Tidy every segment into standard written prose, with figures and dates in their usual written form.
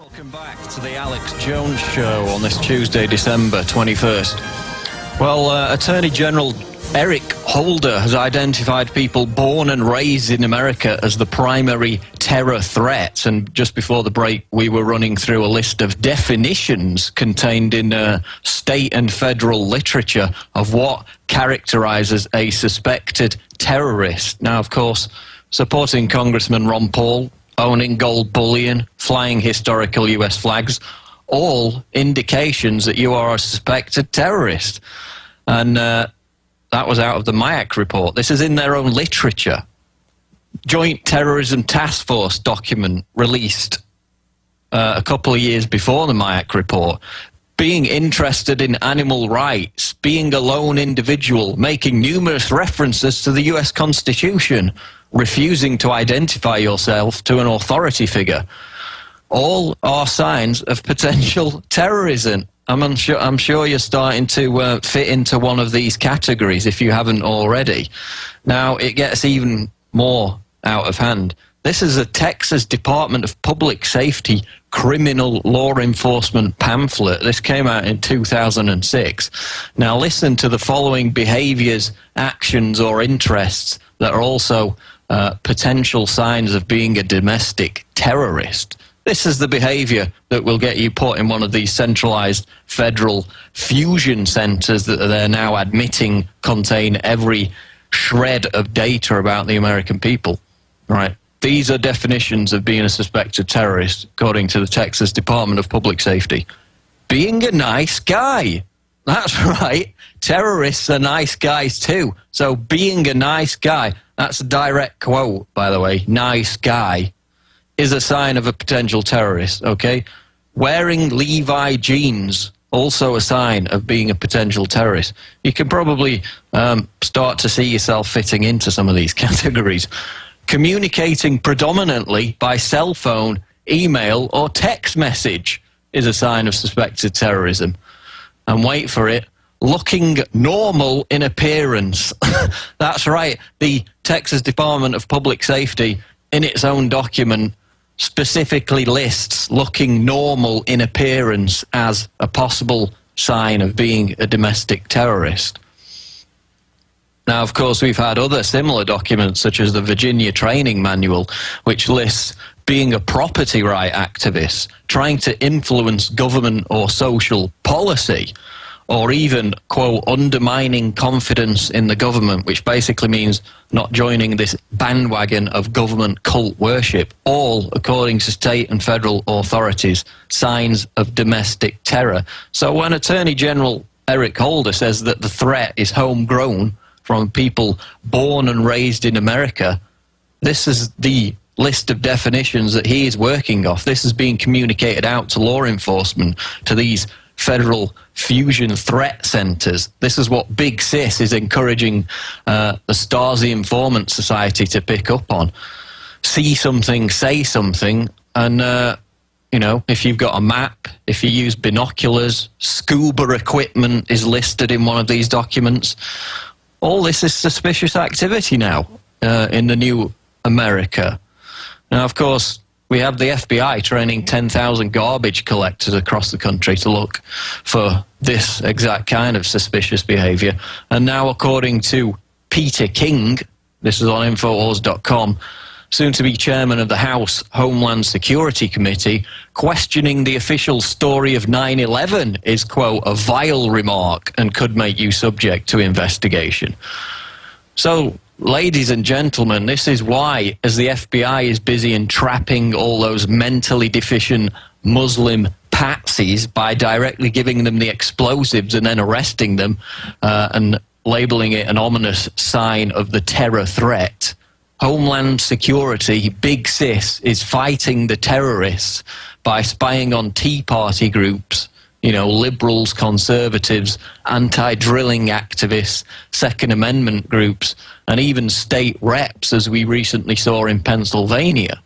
Welcome back to the Alex Jones Show on this Tuesday, December 21st. Well, Attorney General Eric Holder has identified people born and raised in America as the primary terror threat. And just before the break, we were running through a list of definitions contained in state and federal literature of what characterizes a suspected terrorist. Now, of course, supporting Congressman Ron Paul, owning gold bullion, flying historical US flags, all indications that you are a suspected terrorist. And that was out of the MIAC report. This is in their own literature. Joint Terrorism Task Force document released a couple of years before the MIAC report. Being interested in animal rights, being a lone individual, making numerous references to the US Constitution, refusing to identify yourself to an authority figure. All are signs of potential terrorism. I'm sure you're starting to fit into one of these categories if you haven't already. Now, it gets even more out of hand. This is a Texas Department of Public Safety criminal law enforcement pamphlet. This came out in 2006. Now, listen to the following behaviors, actions, or interests that are also potential signs of being a domestic terrorist. This is the behavior that will get you put in one of these centralized federal fusion centers that they're now admitting contain every shred of data about the American people. Right? These are definitions of being a suspected terrorist, according to the Texas Department of Public Safety. Being a nice guy. That's right. Terrorists are nice guys too. So being a nice guy, that's a direct quote, by the way, nice guy, is a sign of a potential terrorist, okay? Wearing Levi jeans, also a sign of being a potential terrorist. You can probably start to see yourself fitting into some of these categories. Communicating predominantly by cell phone, email, or text message is a sign of suspected terrorism. And wait for it, looking normal in appearance. That's right, the Texas Department of Public Safety, in its own document, specifically lists looking normal in appearance as a possible sign of being a domestic terrorist. Now, of course, we've had other similar documents, such as the Virginia Training Manual, which lists being a property right activist, trying to influence government or social policy, or even, quote, undermining confidence in the government, which basically means not joining this bandwagon of government cult worship, all, according to state and federal authorities, signs of domestic terror. So when Attorney General Eric Holder says that the threat is homegrown from people born and raised in America, this is the list of definitions that he is working off. This is being communicated out to law enforcement, to these federal fusion threat centers. This is what Big Sis is encouraging the Stasi Informant Society to pick up on. See something, say something, and you know, if you've got a map, if you use binoculars, scuba equipment is listed in one of these documents. All this is suspicious activity now in the new America. Now, of course, we have the FBI training 10,000 garbage collectors across the country to look for this exact kind of suspicious behavior. And now, according to Peter King, this is on Infowars.com, soon-to-be chairman of the House Homeland Security Committee, questioning the official story of 9/11 is, quote, a vile remark and could make you subject to investigation. So, ladies and gentlemen, this is why, as the FBI is busy entrapping all those mentally deficient Muslim patsies by directly giving them the explosives and then arresting them and labeling it an ominous sign of the terror threat, Homeland Security, Big Sis, is fighting the terrorists by spying on Tea Party groups, you know, liberals, conservatives, anti-drilling activists, Second Amendment groups, and even state reps, as we recently saw in Pennsylvania.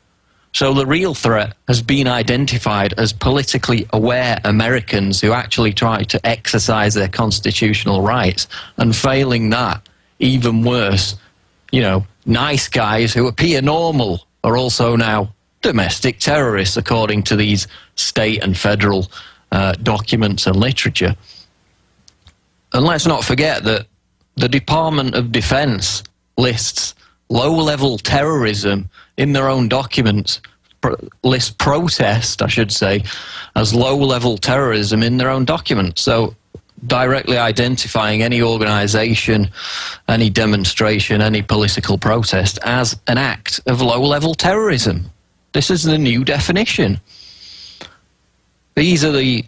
So the real threat has been identified as politically aware Americans who actually try to exercise their constitutional rights, and failing that, even worse, you know, nice guys who appear normal are also now domestic terrorists, according to these state and federal documents and literature. And let's not forget that the Department of Defense lists low-level terrorism in their own documents, lists protest, I should say, as low-level terrorism in their own documents. So directly identifying any organisation, any demonstration, any political protest as an act of low-level terrorism. This is the new definition. These are the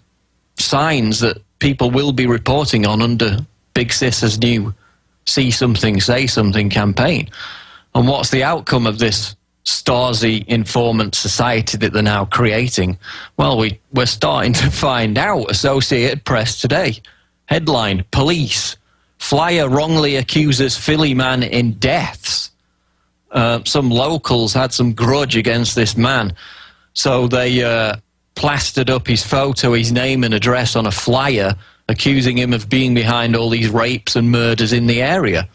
signs that people will be reporting on under Big Sis's new See Something, Say Something campaign. And what's the outcome of this Stasi informant society that they're now creating? Well, we're starting to find out. Associated Press today. Headline, police. Flyer wrongly accuses Philly man in deaths. Some locals had some grudge against this man, so they plastered up his photo, his name and address on a flyer, accusing him of being behind all these rapes and murders in the area.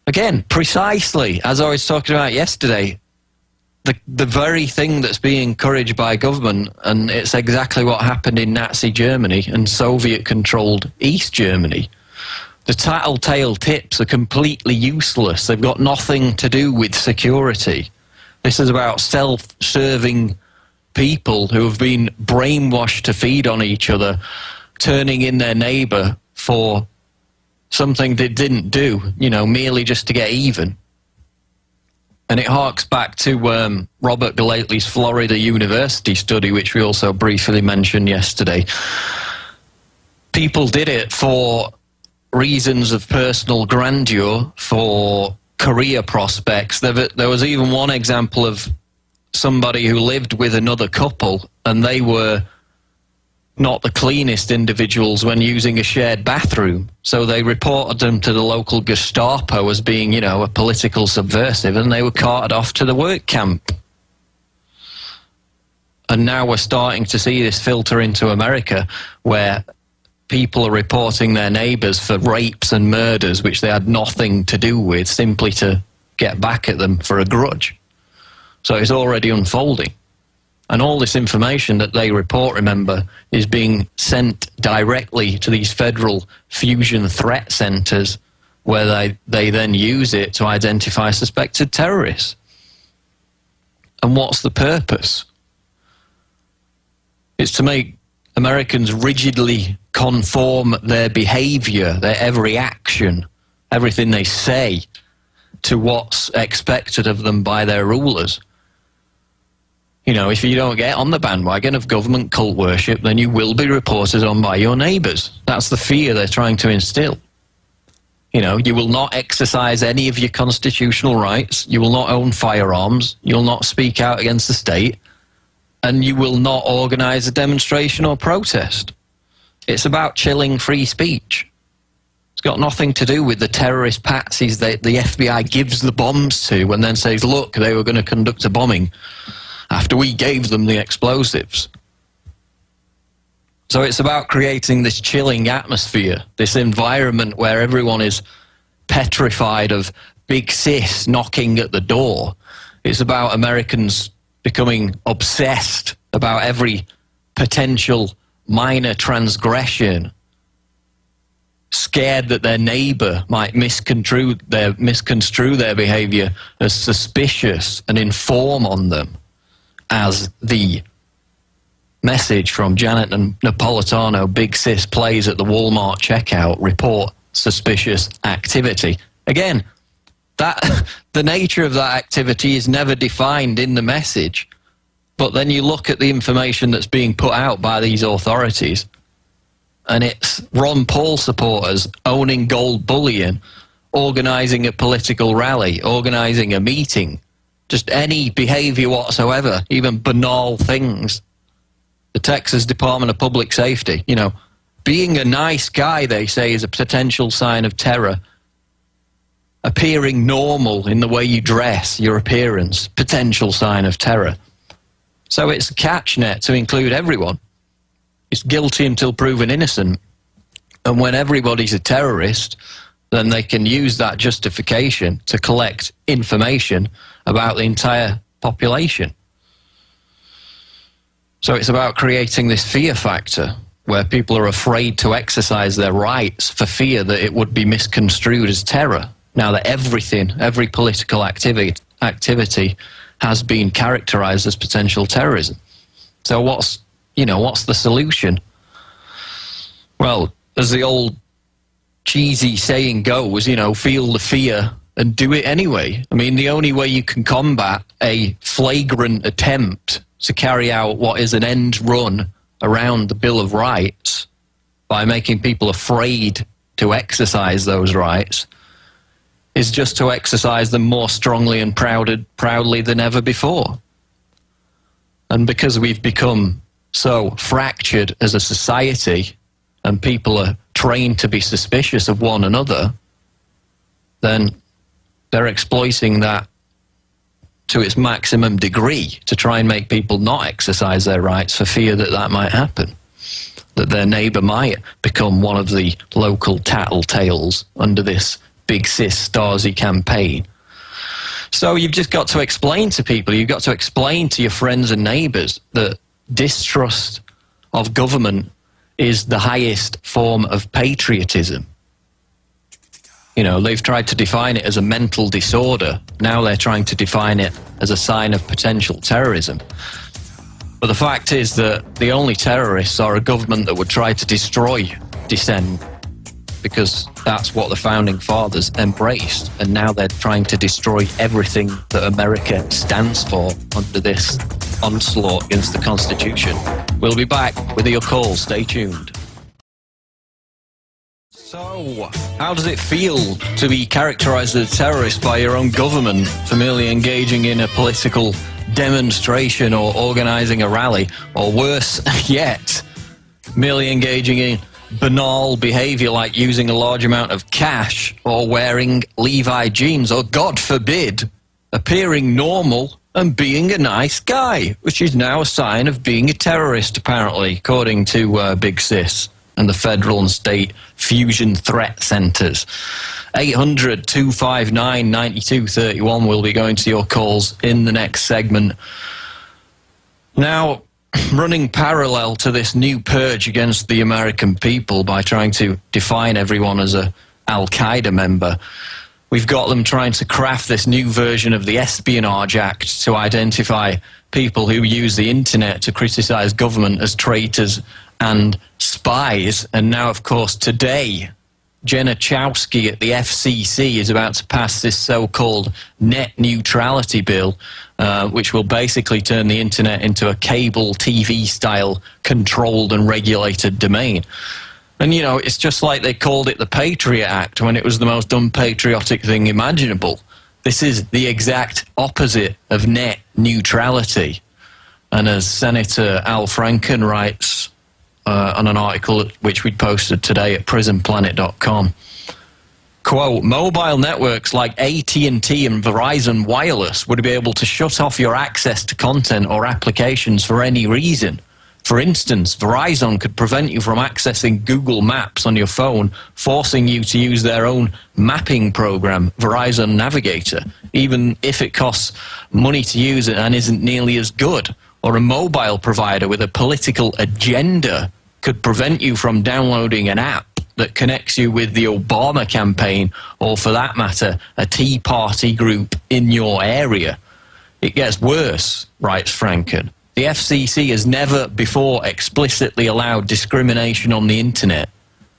Again, precisely, as I was talking about yesterday, the very thing that's being encouraged by government, and it's exactly what happened in Nazi Germany and Soviet-controlled East Germany. The tattletale tips are completely useless. They've got nothing to do with security. This is about self-serving people who have been brainwashed to feed on each other, turning in their neighbour for something they didn't do, you know, merely just to get even. And it harks back to Robert Galately's Florida University study, which we also briefly mentioned yesterday. People did it for reasons of personal grandeur, for career prospects. There was even one example of somebody who lived with another couple, and they were not the cleanest individuals when using a shared bathroom. So they reported them to the local Gestapo as being, you know, a political subversive, and they were carted off to the work camp. And now we're starting to see this filter into America, where people are reporting their neighbours for rapes and murders which they had nothing to do with, simply to get back at them for a grudge. So it's already unfolding. And all this information that they report, remember, is being sent directly to these federal fusion threat centres, where they then use it to identify suspected terrorists. And what's the purpose? It's to make Americans rigidly conform their behaviour, their every action, everything they say, to what's expected of them by their rulers. You know, if you don't get on the bandwagon of government cult worship, then you will be reported on by your neighbours. That's the fear they're trying to instill. You know, you will not exercise any of your constitutional rights, you will not own firearms, you'll not speak out against the state, and you will not organise a demonstration or protest. It's about chilling free speech. It's got nothing to do with the terrorist patsies that the FBI gives the bombs to and then says, look, they were going to conduct a bombing after we gave them the explosives. So it's about creating this chilling atmosphere, this environment where everyone is petrified of Big Sis knocking at the door. It's about Americans becoming obsessed about every potential minor transgression, scared that their neighbour might misconstrue their behaviour as suspicious and inform on them, as the message from Janet Napolitano, Big Sis plays at the Walmart checkout, report suspicious activity. Again, the nature of that activity is never defined in the message, but then you look at the information that's being put out by these authorities, and it's Ron Paul supporters owning gold bullion, organising a political rally, organising a meeting, just any behaviour whatsoever, even banal things. The Texas Department of Public Safety, you know, being a nice guy, they say, is a potential sign of terror. Appearing normal in the way you dress, your appearance, potential sign of terror. So it's a catch net to include everyone. It's guilty until proven innocent. And when everybody's a terrorist, then they can use that justification to collect information about the entire population. So it's about creating this fear factor where people are afraid to exercise their rights for fear that it would be misconstrued as terror. Now that every political activity has been characterized as potential terrorism. So what's the solution? Well, as the old cheesy saying goes, feel the fear and do it anyway. I mean, the only way you can combat a flagrant attempt to carry out what is an end run around the Bill of Rights by making people afraid to exercise those rights is just to exercise them more strongly and proudly than ever before. And because we've become so fractured as a society and people are trained to be suspicious of one another, then they're exploiting that to its maximum degree to try and make people not exercise their rights for fear that that might happen, that their neighbour might become one of the local tattletales under this Big Sis Stasi campaign. So you've just got to explain to people, you've got to explain to your friends and neighbours that distrust of government is the highest form of patriotism. They've tried to define it as a mental disorder. Now they're trying to define it as a sign of potential terrorism. But the fact is that the only terrorists are a government that would try to destroy dissent, because that's what the founding fathers embraced, and now they're trying to destroy everything that America stands for under this onslaught against the Constitution. We'll be back with your calls. Stay tuned. So, how does it feel to be characterized as a terrorist by your own government for merely engaging in a political demonstration or organizing a rally, or worse yet, merely engaging in banal behavior like using a large amount of cash or wearing Levi jeans, or God forbid, appearing normal and being a nice guy, which is now a sign of being a terrorist, apparently, according to Big Sis and the federal and state fusion threat centres. 800-259-9231 will be going to your calls in the next segment. Now, running parallel to this new purge against the American people by trying to define everyone as a Al-Qaeda member, we've got them trying to craft this new version of the Espionage Act to identify people who use the internet to criticize government as traitors and spies. And now, of course, today, Jenna Chowsky at the FCC is about to pass this so-called net neutrality bill, which will basically turn the internet into a cable TV-style controlled and regulated domain. And, it's just like they called it the Patriot Act when it was the most unpatriotic thing imaginable. This is the exact opposite of net neutrality. And as Senator Al Franken writes on an article which we posted today at prisonplanet.com, quote, mobile networks like AT&T and Verizon Wireless would be able to shut off your access to content or applications for any reason. For instance, Verizon could prevent you from accessing Google Maps on your phone, forcing you to use their own mapping program, Verizon Navigator, even if it costs money to use it and isn't nearly as good. Or a mobile provider with a political agenda could prevent you from downloading an app that connects you with the Obama campaign, or for that matter, a Tea Party group in your area. It gets worse, writes Franken. The FCC has never before explicitly allowed discrimination on the internet,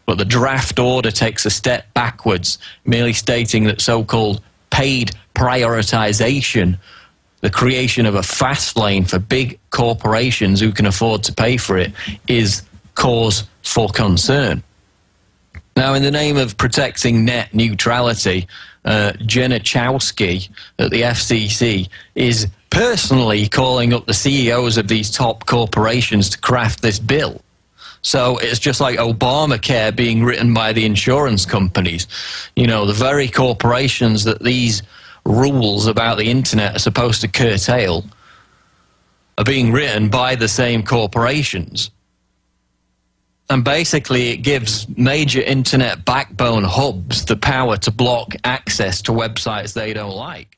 but the draft order takes a step backwards, merely stating that so-called paid prioritization, the creation of a fast lane for big corporations who can afford to pay for it, is cause for concern. Now, in the name of protecting net neutrality, Jenna Chowsky at the FCC is personally calling up the CEOs of these top corporations to craft this bill. So it's just like Obamacare being written by the insurance companies. The very corporations that these rules about the internet are supposed to curtail are being written by the same corporations. And basically it gives major internet backbone hubs the power to block access to websites they don't like.